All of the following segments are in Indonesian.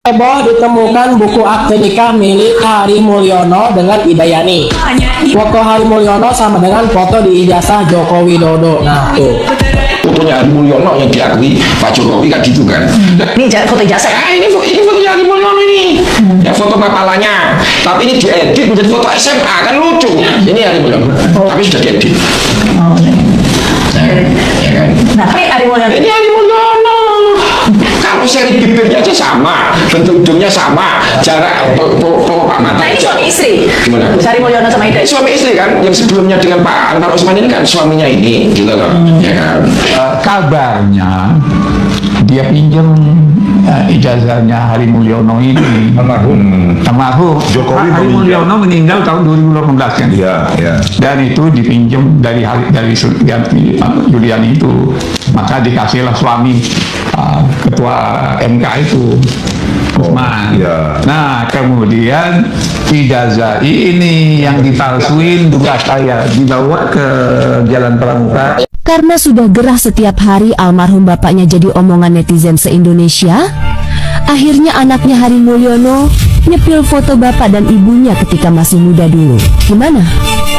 Heboh ditemukan buku akte nikah milik Hari Mulyono dengan Idayani. Foto Hari Mulyono sama dengan foto di ijazah Joko Widodo. Nah tuh. Fotonya Hari Mulyono yang diakui Pak Jokowi kan gitu kan. Ini foto ijazah. Ini fotonya Hari Mulyono ini. Ya foto kepalanya. Tapi ini diedit menjadi foto SMA kan lucu. Ini Hari Mulyono. Tapi sudah diedit. Oh, Ya kan. nah, tapi Hari Mulyono Ini Hari Mulyono. Kalau seri bibirnya aja sama, bentuk hidungnya sama, jarak Pak mata. nah ini suami istri. Gimana? Hari Mulyono sama Ida. Suami istri kan, yang sebelumnya dengan Pak Anwar Usman ini kan suaminya ini, gitu loh, ya kan. Kabarnya dia pinjam ijazahnya Hari Mulyono ini. Almarhum Jokowi Hari meninggal. Mulyono meninggal tahun 2018 kan. Iya, iya. Dan itu dipinjam dari Yuliani itu, maka dikasihlah suami ketua MK itu Usman. iya. Nah kemudian ijazah ini yang dipalsuin juga saya dibawa ke Jalan Pramuka. Karena sudah gerah setiap hari almarhum bapaknya jadi omongan netizen se-Indonesia, akhirnya anaknya Hari Mulyono nyepil foto bapak dan ibunya ketika masih muda dulu. Gimana?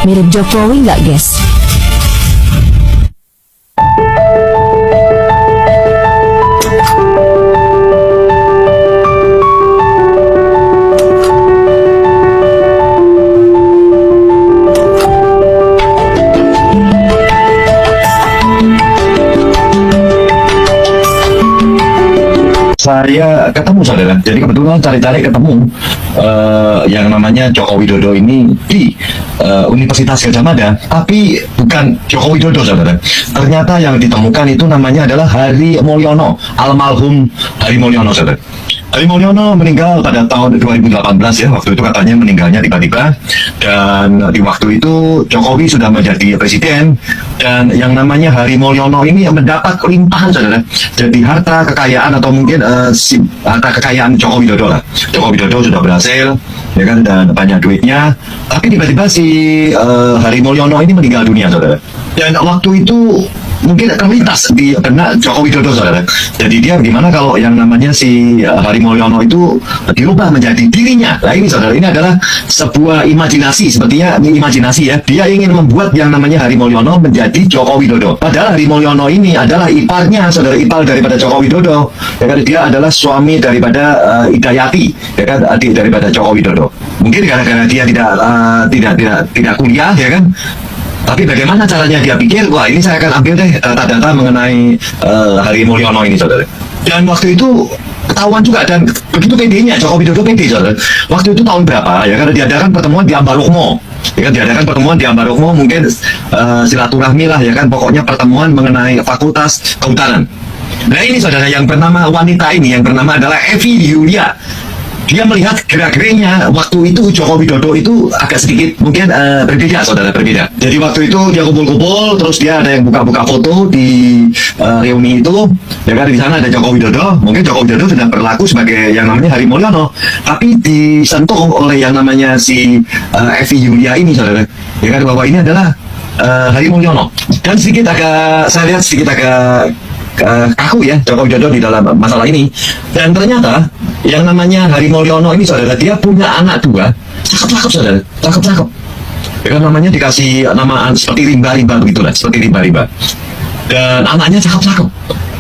Mirip Jokowi nggak, guys? Saya ketemu saudara, jadi kebetulan cari-cari ketemu yang namanya Joko Widodo ini di Universitas Gadjah Mada, tapi bukan Joko Widodo saudara. Ternyata yang ditemukan itu namanya adalah Hari Mulyono, almarhum Hari Mulyono saudara. Hari Mulyono meninggal pada tahun 2018 ya, waktu itu katanya meninggalnya tiba-tiba, dan di waktu itu Jokowi sudah menjadi presiden, dan yang namanya Hari Mulyono ini mendapat limpahan saudara. Jadi harta kekayaan atau mungkin harta kekayaan Joko Widodo lah. Joko Widodo sudah berhasil, ya kan, dan banyak duitnya, tapi tiba-tiba si Hari Mulyono ini meninggal dunia saudara. Dan waktu itu mungkin terlintas di benak Joko Widodo saudara. Jadi dia gimana kalau yang namanya si Hari Mulyono itu dirubah menjadi dirinya. Nah ini saudara, ini adalah sebuah imajinasi, sepertinya ini imajinasi ya. Dia ingin membuat yang namanya Hari Mulyono menjadi Joko Widodo. Padahal Hari Mulyono ini adalah iparnya saudara, ipar daripada Joko Widodo. Ya kan, dia adalah suami daripada Idayati, ya kan, adik daripada Joko Widodo. Mungkin gara-gara dia tidak kuliah, ya kan. Tapi bagaimana caranya dia pikir, wah ini saya akan ambil deh data-data mengenai Hari Mulyono ini saudara. Dan waktu itu ketahuan juga, dan begitu pedenya Joko Widodo pede saudara. Waktu itu tahun berapa ya, karena diadakan pertemuan di Ambarukmo, ya kan, diadakan pertemuan di Ambarukmo, mungkin silaturahmi lah ya kan, pokoknya pertemuan mengenai fakultas kehutanan. Nah ini saudara, yang bernama wanita ini, yang bernama adalah Evi Yulia. Dia melihat gerak-geriknya waktu itu Joko Widodo itu agak sedikit mungkin berbeda saudara, berbeda. Jadi waktu itu dia kumpul-kumpul, terus dia ada yang buka-buka foto di reuni itu, ya kan, di sana ada Joko Widodo. Mungkin Joko Widodo sedang berlaku sebagai yang namanya Hari Mulyono, tapi disentuh oleh yang namanya si Evi Yulia ini saudara, ya kan, bahwa ini adalah Hari Mulyono. Dan sedikit agak, saya lihat sedikit agak kaku ya Joko Widodo di dalam masalah ini. Dan ternyata yang namanya Hari Mulyono ini saudara, dia punya anak dua, cakep-cakep saudara, cakep-cakep. Ya kan, namanya dikasih nama seperti rimba-rimba begitulah, seperti rimba-rimba. Dan anaknya cakep-cakep.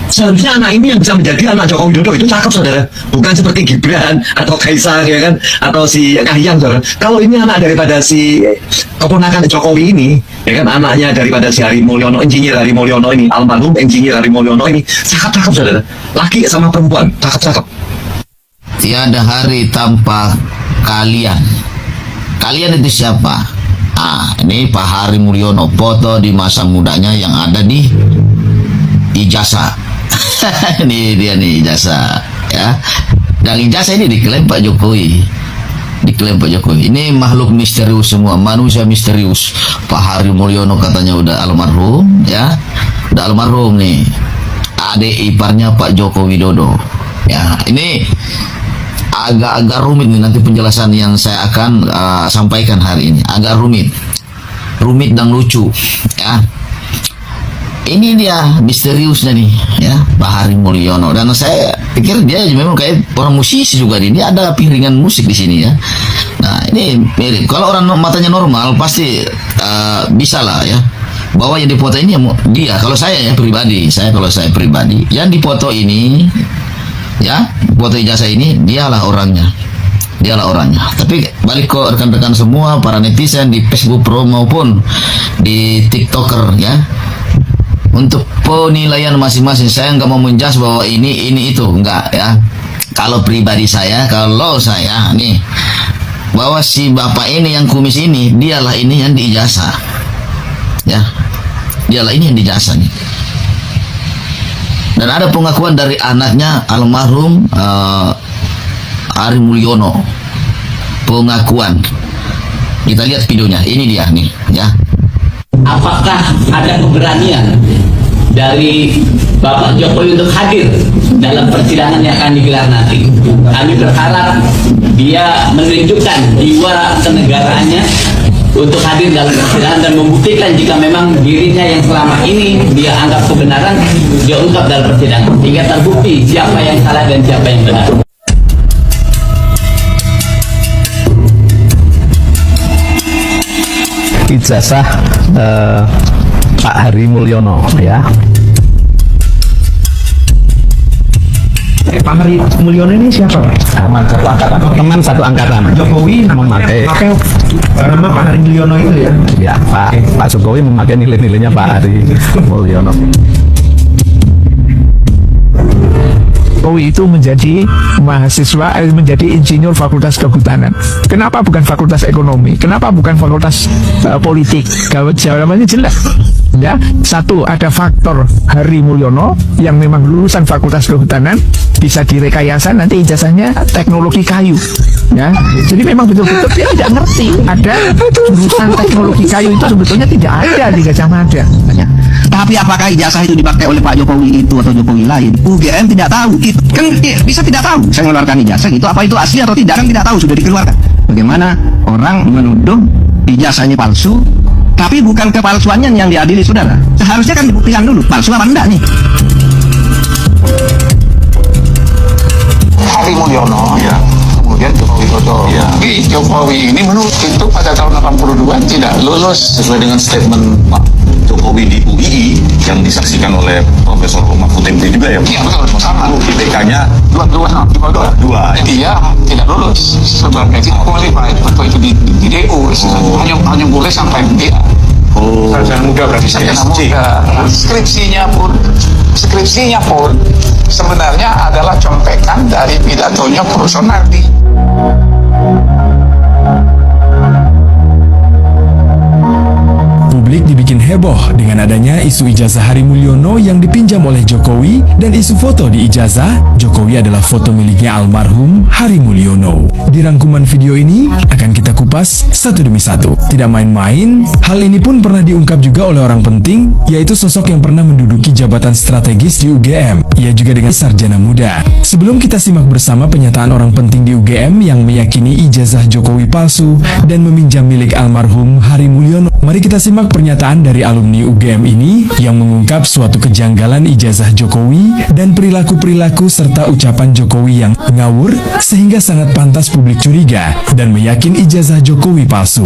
Seharusnya anak ini yang bisa menjadi anak Joko Widodo itu cakep saudara, bukan seperti Gibran atau Kaisar ya kan, atau si Kahiyang saudara. Kalau ini anak daripada si keponakan Jokowi ini, ya kan, anaknya daripada si Hari Mulyono, Insinyur Hari Mulyono ini, almarhum Insinyur Hari Mulyono ini, cakep-cakep saudara, laki sama perempuan, cakep-cakep. Tiada hari tanpa kalian. Kalian itu siapa? Ini Pak Hari Mulyono, foto di masa mudanya yang ada di ijazah. Ini dia nih ijazah, ya. Dan ijazah ini diklaim Pak Jokowi. Diklaim Pak Jokowi. Ini makhluk misterius semua, manusia misterius. Pak Hari Mulyono katanya udah almarhum, ya. Udah almarhum nih. Adik iparnya Pak Joko Widodo. Ya, ini agak rumit nih nanti penjelasan yang saya akan sampaikan hari ini. Agak rumit dan lucu, ya. ini dia misteriusnya nih ya, Pak Hari Mulyono. Dan saya pikir dia memang kayak orang musisi juga nih. Dia ada piringan musik di sini ya. Nah ini mirip. Kalau orang matanya normal pasti bisa lah ya. Bahwa yang dipoto ini dia. Kalau saya pribadi yang dipoto ini ya, foto ijazah ini dialah orangnya. Tapi balik ke rekan-rekan semua para netizen di Facebook Pro maupun di TikToker ya, untuk penilaian masing-masing. Saya nggak mau menjudge bahwa ini itu enggak ya. Kalau pribadi saya, nih bahwa si bapak ini yang kumis ini dialah ini yang diijazah ya, dialah ini yang diijazah nih. Dan ada pengakuan dari anaknya almarhum Hari Mulyono, pengakuan. Kita lihat videonya, ini dia nih ya. Apakah ada keberanian dari Bapak Jokowi untuk hadir dalam persidangan yang akan digelar nanti? Kami berharap dia menunjukkan jiwa kenegaraannya untuk hadir dalam persidangan dan membuktikan jika memang dirinya yang selama ini dia anggap kebenaran dia ungkap dalam persidangan, hingga terbukti siapa yang salah dan siapa yang benar. Ijazah Pak Hari Mulyono ya. Pak Hari Mulyono ini siapa, Pak? Teman satu angkatan. Jokowi memakai nama Pak Hari Mulyono itu ya? Ya, Pak Jokowi memakai nilai-nilainya Pak Hari Mulyono. Jokowi itu menjadi mahasiswa, menjadi insinyur Fakultas Kehutanan. Kenapa bukan Fakultas Ekonomi? Kenapa bukan Fakultas Politik? Jawabannya jelas. Ya, satu, ada faktor Hari Mulyono yang memang lulusan Fakultas Kehutanan, bisa direkayasa nanti ijazahnya teknologi kayu. Ya, jadi memang betul-betul dia tidak ngerti ada jurusan teknologi kayu itu sebetulnya tidak ada di Gajah Mada. Tapi apakah ijazah itu dipakai oleh Pak Jokowi itu atau Jokowi lain? UGM tidak tahu. Kan bisa tidak tahu. Saya mengeluarkan ijazah gitu. Apa itu asli atau tidak? Kan tidak tahu, sudah dikeluarkan. Bagaimana orang menuduh ijazahnya palsu, tapi bukan kepalsuannya yang diadili, saudara. Seharusnya kan dibuktikan dulu palsu apa enggak nih. Hari Mulyono ya, kemudian Jokowi Dodo. Ya. Jokowi ini menurut itu pada tahun 82 tidak lulus sesuai dengan statement Pak Jokowi di UII yang disaksikan oleh Profesor Mahfud MD juga ya. Iya betul, sama. IPK-nya 2. Dia tidak lulus sebagai qualified waktu itu di DU. Hanya boleh sampai dia. Sarjana muda berarti sarjana muda. Skripsinya pun sebenarnya adalah contekan dari pidatonya Purwosonardi. Publik dibikin heboh dengan adanya isu ijazah Hari Mulyono yang dipinjam oleh Jokowi dan isu foto di ijazah Jokowi adalah foto miliknya almarhum Hari Mulyono. Di rangkuman video ini akan kita kupas satu demi satu. Tidak main-main, hal ini pun pernah diungkap juga oleh orang penting, yaitu sosok yang pernah menduduki jabatan strategis di UGM. Ia juga dengan sarjana muda. Sebelum kita simak bersama pernyataan orang penting di UGM yang meyakini ijazah Jokowi palsu dan meminjam milik almarhum Hari Mulyono, mari kita simak pernyataan dari alumni UGM ini yang mengungkap suatu kejanggalan ijazah Jokowi dan perilaku-perilaku serta ucapan Jokowi yang ngawur sehingga sangat pantas publik curiga dan meyakin ijazah Jokowi palsu.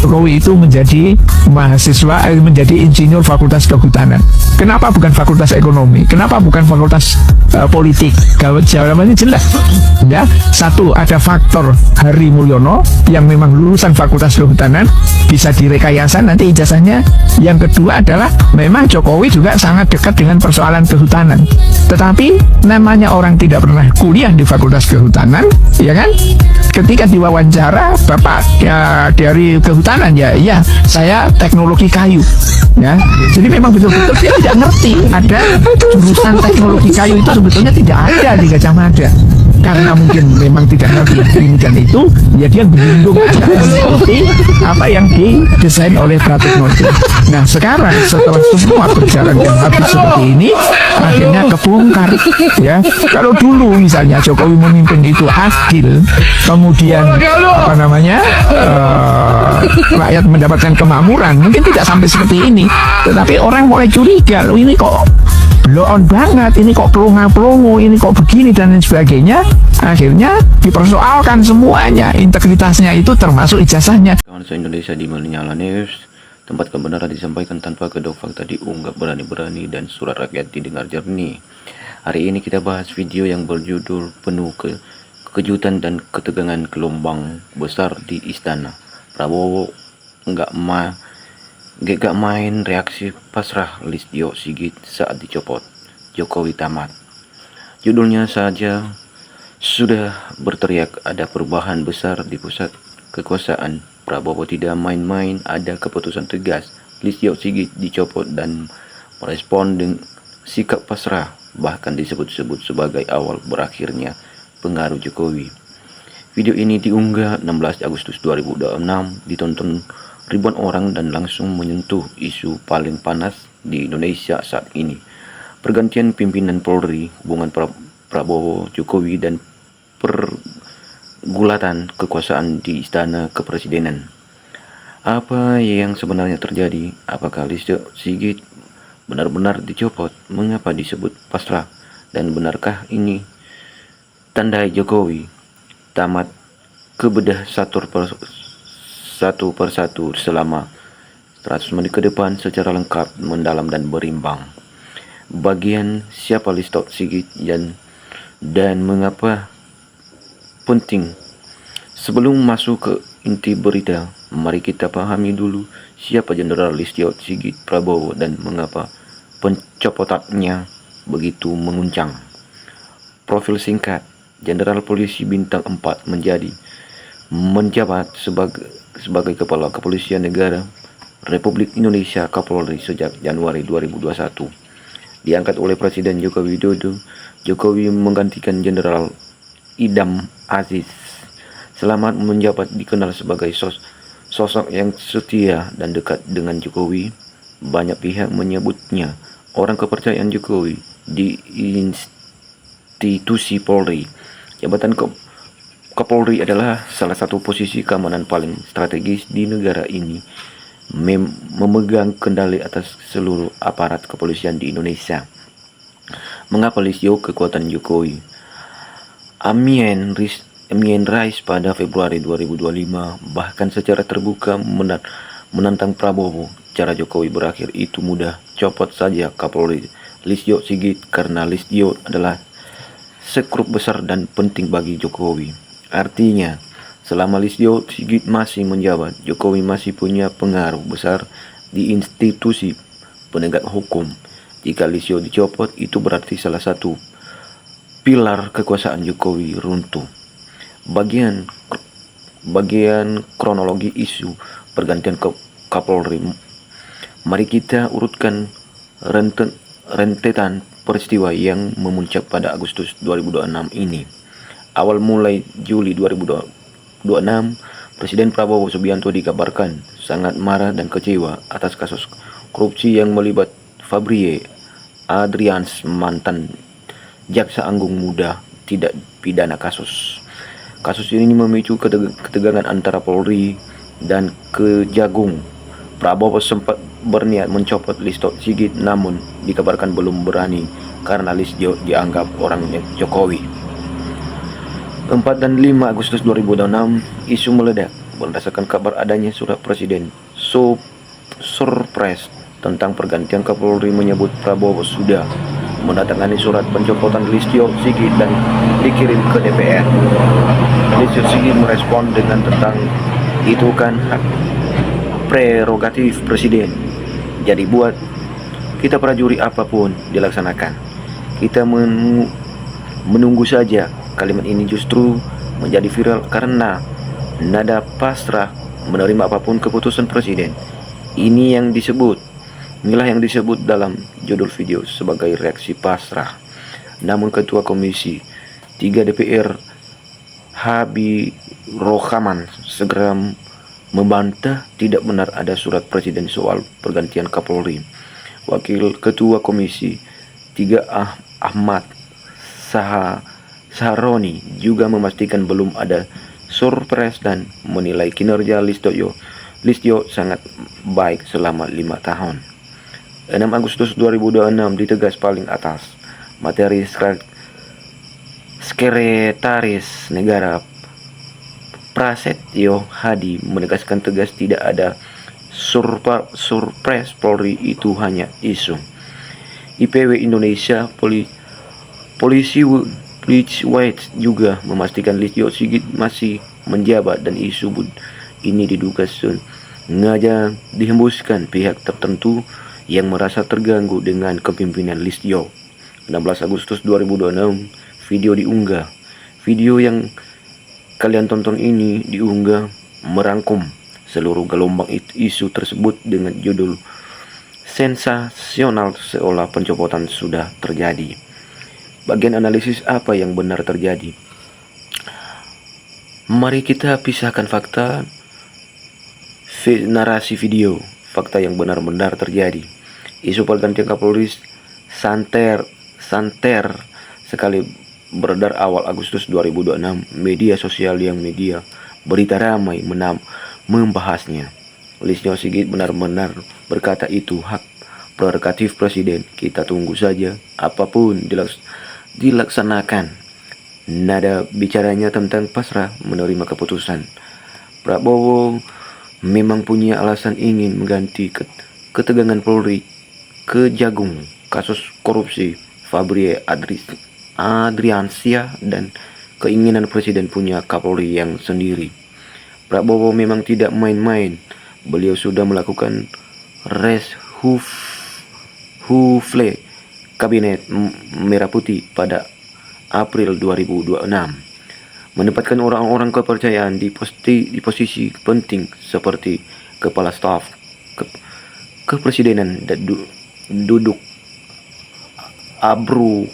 Jokowi itu menjadi mahasiswa, menjadi insinyur Fakultas Kehutanan. Kenapa bukan Fakultas Ekonomi? Kenapa bukan Fakultas Politik? Jawabannya jelas. Ya, satu, ada faktor Hari Mulyono yang memang lulusan Fakultas Kehutanan, bisa direkayasa nanti ijazahnya. Yang kedua adalah memang Jokowi juga sangat dekat dengan persoalan kehutanan. Tetapi namanya orang tidak pernah kuliah di Fakultas Kehutanan, ya kan? Ketika diwawancara Bapak ya dari kehutanan, ya saya teknologi kayu, ya. Jadi memang betul-betul dia tidak ngerti ada jurusan teknologi kayu itu sebetulnya tidak ada di Gajah Mada. karena mungkin memang tidak ngerti ini dan itu, ya dia berlindung aja seperti apa yang didesain oleh Pratiknojo. Nah sekarang setelah semua berjalan dengan habis seperti ini, akhirnya kebongkar ya. Kalau dulu misalnya Jokowi memimpin itu adil, kemudian apa namanya rakyat mendapatkan kemakmuran, mungkin tidak sampai seperti ini. Tetapi orang mulai curiga, loh ini kok blow on banget, ini kok pelongo, ini kok begini dan lain sebagainya. Akhirnya dipersoalkan semuanya, integritasnya itu termasuk ijazahnya. Kawan se-Indonesia di Menyala News, tempat kebenaran disampaikan tanpa kedok fakta diunggah berani-berani dan surat rakyat didengar jernih. Hari ini kita bahas video yang berjudul penuh kejutan dan ketegangan gelombang besar di Istana. Prabowo nggak main reaksi pasrah Listio Sigit saat dicopot. Jokowi tamat. Judulnya saja sudah berteriak ada perubahan besar di pusat kekuasaan. Prabowo tidak main-main, ada keputusan tegas. Listio Sigit dicopot dan merespon dengan sikap pasrah, bahkan disebut-sebut sebagai awal berakhirnya pengaruh Jokowi. Video ini diunggah 16 Agustus 2026, ditonton ribuan orang dan langsung menyentuh isu paling panas di Indonesia saat ini. Pergantian pimpinan Polri, hubungan Prabowo, Jokowi, dan pergulatan kekuasaan di Istana Kepresidenan. Apa yang sebenarnya terjadi? Apakah Listio Sigit benar-benar dicopot? Mengapa disebut pasrah? Dan benarkah ini tanda Jokowi tamat kebedah satu persatu selama 100 menit ke depan secara lengkap, mendalam dan berimbang? Bagian siapa Listio Sigit dan mengapa penting? Sebelum masuk ke inti berita, mari kita pahami dulu siapa Jenderal Listio Sigit Prabowo dan mengapa pencopotannya begitu menguncang. Profil singkat: Jenderal Polisi Bintang 4 menjabat sebagai Kepala Kepolisian Negara Republik Indonesia Kapolri sejak Januari 2021. Diangkat oleh Presiden Joko Widodo, Jokowi menggantikan Jenderal Idam Aziz. Selamat menjabat dikenal sebagai sosok yang setia dan dekat dengan Jokowi. Banyak pihak menyebutnya orang kepercayaan Jokowi di institusi Polri. Jabatan Kapolri adalah salah satu posisi keamanan paling strategis di negara ini, memegang kendali atas seluruh aparat kepolisian di Indonesia. Mengapa Listio kekuatan Jokowi? Amin Rais pada Februari 2025 bahkan secara terbuka menantang Prabowo. Cara Jokowi berakhir itu mudah, copot saja Kapolri Listio Sigit karena Listio adalah sekrup besar dan penting bagi Jokowi. Artinya, selama Listio Sigit masih menjabat, Jokowi masih punya pengaruh besar di institusi penegak hukum. Jika Listio dicopot, itu berarti salah satu pilar kekuasaan Jokowi runtuh. Bagian kronologi isu pergantian Kapolri. Mari kita urutkan rentetan peristiwa yang memuncak pada Agustus 2026 ini. Awal mulai Juli 2026, Presiden Prabowo Subianto dikabarkan sangat marah dan kecewa atas kasus korupsi yang melibat Fabrie Adrians, mantan Jaksa Agung muda tidak pidana kasus. Kasus ini memicu ketegangan antara Polri dan Kejagung. Prabowo sempat berniat mencopot Listio Sigit, namun dikabarkan belum berani karena Listio dianggap orangnya Jokowi. 4 dan 5 Agustus 2026, isu meledak berdasarkan kabar adanya surat Presiden surprise tentang pergantian Kapolri menyebut Prabowo sudah mendatangani surat pencopotan Listio Sigit dan dikirim ke DPR. Listio Sigit merespon dengan tentang itu kan hak prerogatif Presiden. Jadi buat kita prajurit apapun dilaksanakan. Kita menunggu saja. Kalimat ini justru menjadi viral karena nada pasrah menerima apapun keputusan Presiden. Inilah yang disebut dalam judul video sebagai reaksi pasrah. Namun Ketua Komisi 3 DPR Habib Rohaman segera membantah tidak benar ada surat presiden soal pergantian Kapolri. Wakil Ketua Komisi 3 Ahmad Saharoni juga memastikan belum ada surprise dan menilai kinerja Listio sangat baik selama 5 tahun. 6 Agustus 2026 ditegas paling atas. Materi Sekretaris Negara Prasetyo Hadi menegaskan tegas tidak ada surprise Polri itu hanya isu. IPW Indonesia Polisi White juga memastikan Listio Sigit masih menjabat dan isu ini diduga sengaja dihembuskan pihak tertentu yang merasa terganggu dengan kepemimpinan Listio. 16 Agustus 2026 video diunggah. Video yang kalian tonton ini diunggah merangkum seluruh gelombang isu tersebut dengan judul sensasional seolah pencopotan sudah terjadi. Bagian analisis apa yang benar terjadi. Mari kita pisahkan fakta narasi video. Fakta yang benar-benar terjadi. Isu pergantian Kapolri santer sekali beredar awal Agustus 2026. Media sosial yang media berita ramai membahasnya. Listio Sigit benar-benar berkata itu hak prerogatif presiden. Kita tunggu saja apapun dilaksanakan. Nada bicaranya tentang pasrah menerima keputusan. Prabowo memang punya alasan ingin mengganti ketegangan Polri ke jagung kasus korupsi Fabrie Adriansyah dan keinginan presiden punya Kapolri yang sendiri. Prabowo memang tidak main-main. Beliau sudah melakukan reshuffle kabinet merah putih pada April 2026, menempatkan orang-orang kepercayaan di posisi penting seperti kepala staf kepresidenan dan duduk Abru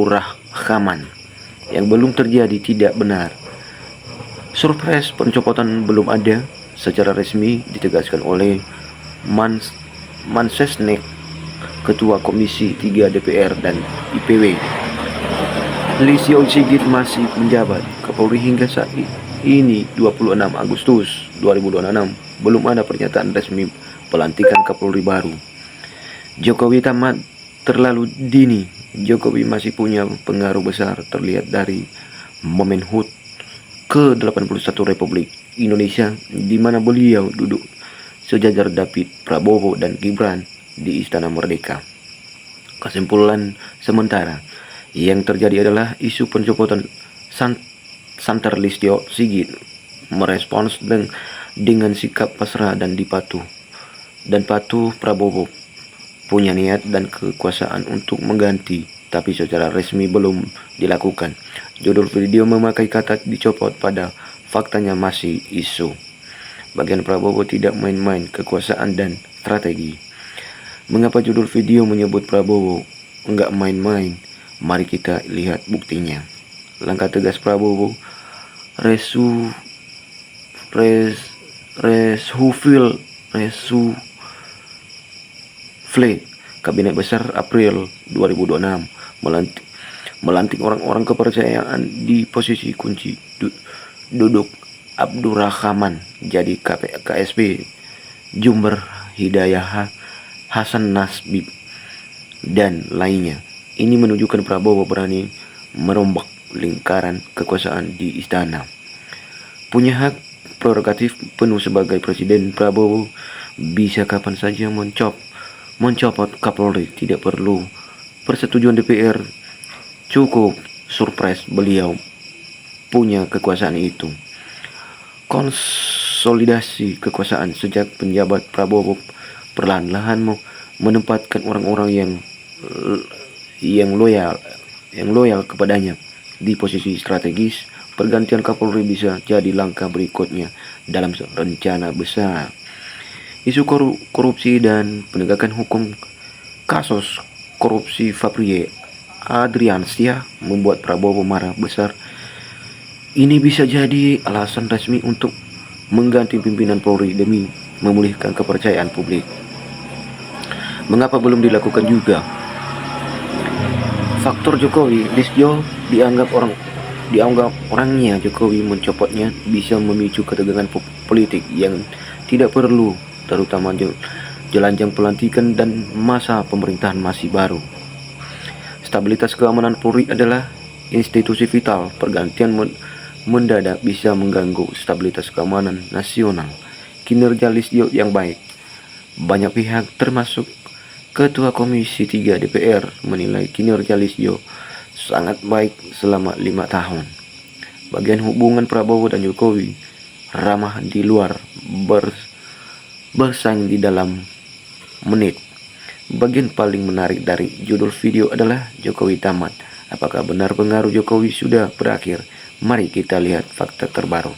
Rahman yang belum terjadi tidak benar. Surprise pencopotan belum ada secara resmi ditegaskan oleh Mansesnek, Ketua Komisi 3 DPR dan IPW. Listio Sigit masih menjabat Kapolri hingga saat ini 26 Agustus 2026 belum ada pernyataan resmi pelantikan Kapolri baru. Jokowi tamat terlalu dini. Jokowi masih punya pengaruh besar terlihat dari momen HUT ke-81 Republik Indonesia di mana beliau duduk sejajar David, Prabowo dan Gibran di Istana Merdeka. Kesimpulan sementara yang terjadi adalah isu pencopotan santer Listio Sigit merespons dengan sikap pasrah dan patuh. Prabowo punya niat dan kekuasaan untuk mengganti, tapi secara resmi belum dilakukan. Judul video memakai kata dicopot pada faktanya masih isu. Bagian Prabowo tidak main-main kekuasaan dan strategi. Mengapa judul video menyebut Prabowo enggak main-main? Mari kita lihat buktinya. Langkah tegas Prabowo reshuffle Kabinet Besar April 2026 melantik orang-orang kepercayaan di posisi kunci duduk Abdurrahman jadi KSP Jumber Hidayah Hasan Nasbib dan lainnya. Ini menunjukkan Prabowo berani merombak lingkaran kekuasaan di istana. Punya hak prerogatif penuh sebagai presiden. Prabowo bisa kapan saja mencopot Kapolri, tidak perlu persetujuan DPR. Cukup surprise beliau punya kekuasaan itu. Konsolidasi kekuasaan sejak penjabat Prabowo perlahan-lahan menempatkan orang-orang yang loyal kepadanya di posisi strategis. Pergantian Kapolri bisa jadi langkah berikutnya dalam rencana besar. Isu korupsi dan penegakan hukum kasus korupsi Fabrie Adriansyah membuat Prabowo marah besar. Ini bisa jadi alasan resmi untuk mengganti pimpinan Polri demi memulihkan kepercayaan publik. Mengapa belum dilakukan juga? Faktor Jokowi, Listio dianggap orangnya Jokowi mencopotnya bisa memicu ketegangan politik yang tidak perlu, terutama jelanjang pelantikan dan masa pemerintahan masih baru. Stabilitas keamanan Polri adalah institusi vital. Pergantian mendadak bisa mengganggu stabilitas keamanan nasional. Kinerja Listio yang baik. Banyak pihak termasuk Ketua Komisi 3 DPR menilai kinerja Listio sangat baik selama 5 tahun. Bagian hubungan Prabowo dan Jokowi ramah di luar, bersaing di dalam menit. Bagian paling menarik dari judul video adalah Jokowi tamat. Apakah benar pengaruh Jokowi sudah berakhir? Mari kita lihat fakta terbaru.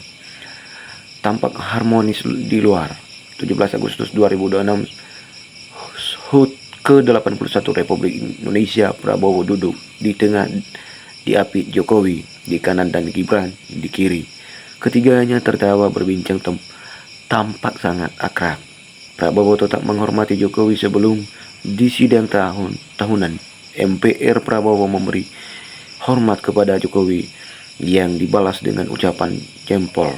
Tampak harmonis di luar. 17 Agustus 2026, HUT ke-81 Republik Indonesia, Prabowo duduk di tengah diapit Jokowi di kanan dan Gibran di kiri. Ketiganya tertawa berbincang tampak sangat akrab. Prabowo tetap menghormati Jokowi sebelum di sidang tahunan MPR. Prabowo memberi hormat kepada Jokowi yang dibalas dengan ucapan jempol.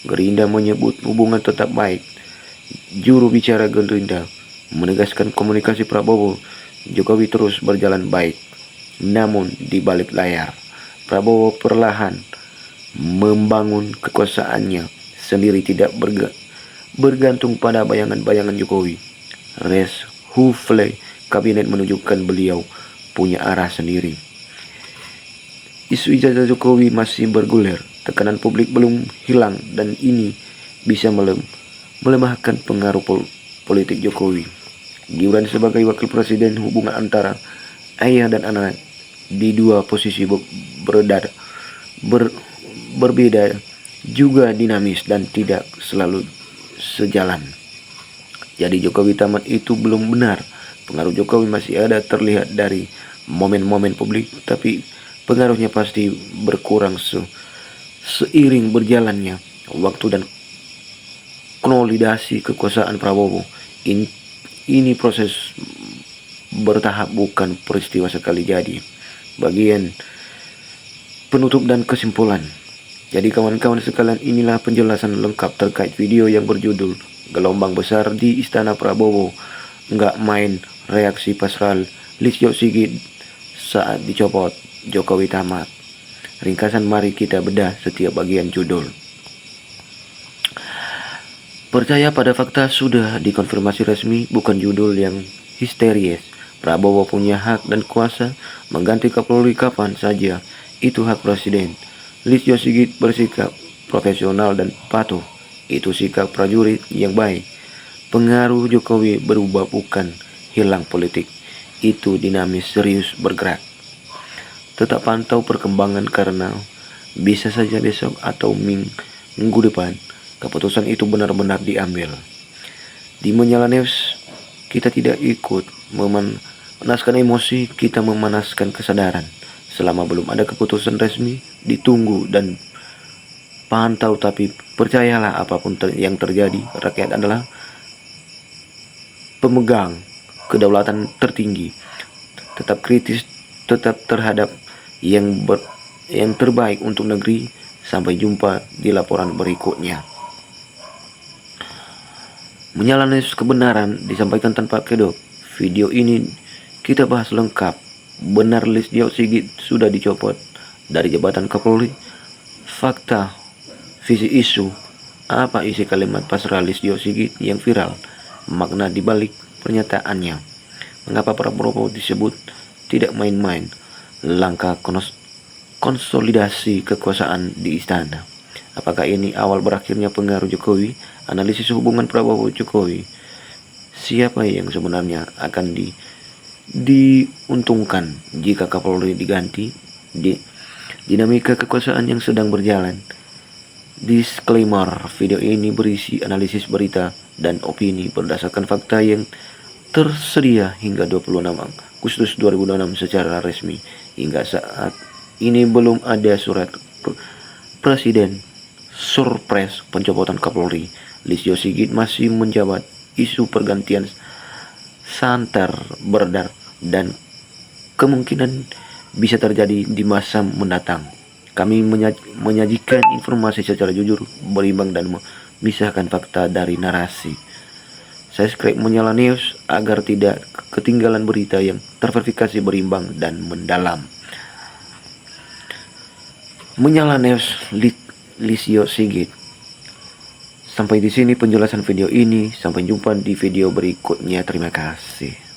Gerindra menyebut hubungan tetap baik. Juru bicara Gerindra menegaskan komunikasi Prabowo Jokowi terus berjalan baik. Namun di balik layar, Prabowo perlahan membangun kekuasaannya sendiri, tidak bergantung pada bayangan-bayangan Jokowi. Reshuffle kabinet menunjukkan beliau punya arah sendiri. Isu ijazah Jokowi masih bergulir. Tekanan publik belum hilang dan ini bisa melemahkan pengaruh politik Jokowi. Gibran sebagai wakil presiden, hubungan antara ayah dan anak di dua posisi berbeda juga dinamis dan tidak selalu sejalan. Jadi Jokowi tamat itu belum benar. Pengaruh Jokowi masih ada terlihat dari momen-momen publik, tapi pengaruhnya pasti berkurang seiring berjalannya waktu dan konsolidasi kekuasaan Prabowo. Ini proses bertahap, bukan peristiwa sekali jadi. Bagian penutup dan kesimpulan. Jadi kawan-kawan sekalian, inilah penjelasan lengkap terkait video yang berjudul Gelombang Besar di Istana Prabowo. Nggak main reaksi pasral Listio Sigit saat dicopot Jokowi tamat. Ringkasan, mari kita bedah setiap bagian judul. Percaya pada fakta sudah dikonfirmasi resmi, bukan judul yang histeris. Prabowo punya hak dan kuasa mengganti Kapolri kapan saja. Itu hak presiden. Listio Sigit bersikap profesional dan patuh. Itu sikap prajurit yang baik. Pengaruh Jokowi berubah, bukan hilang politik. Itu dinamis, serius, bergerak. Tetap pantau perkembangan karena bisa saja besok atau minggu depan keputusan itu benar-benar diambil. Di Menyala News kita tidak ikut memanaskan emosi, kita memanaskan kesadaran. Selama belum ada keputusan resmi, ditunggu dan pantau, tapi percayalah apapun yang terjadi, rakyat adalah pemegang kedaulatan tertinggi. Tetap kritis, tetap terhadap yang terbaik untuk negeri. Sampai jumpa di laporan berikutnya. Menyala News, kebenaran disampaikan tanpa kedok. Video ini kita bahas lengkap. Benar Listio Sigit sudah dicopot dari jabatan Kapolri? Fakta, visi isu, apa isi kalimat pasrah Listio Sigit yang viral? Makna dibalik pernyataannya. Mengapa Prabowo disebut tidak main-main? Langkah konsolidasi kekuasaan di istana. Apakah ini awal berakhirnya pengaruh Jokowi? Analisis hubungan Prabowo Jokowi. Siapa yang sebenarnya akan diuntungkan jika Kapolri diganti? Dinamika kekuasaan yang sedang berjalan. Disclaimer, video ini berisi analisis berita dan opini berdasarkan fakta yang tersedia hingga 26 Agustus 2006 secara resmi. Hingga saat ini belum ada surat Presiden surprise pencopotan Kapolri. Listio Sigit masih menjabat. Isu pergantian santer beredar dan kemungkinan bisa terjadi di masa mendatang. Kami menyajikan informasi secara jujur, berimbang dan memisahkan fakta dari narasi. Subscribe Menyala News agar tidak ketinggalan berita yang terverifikasi, berimbang dan mendalam. Menyala News, Listio Sigit. Sampai di sini penjelasan video ini. Sampai jumpa di video berikutnya. Terima kasih.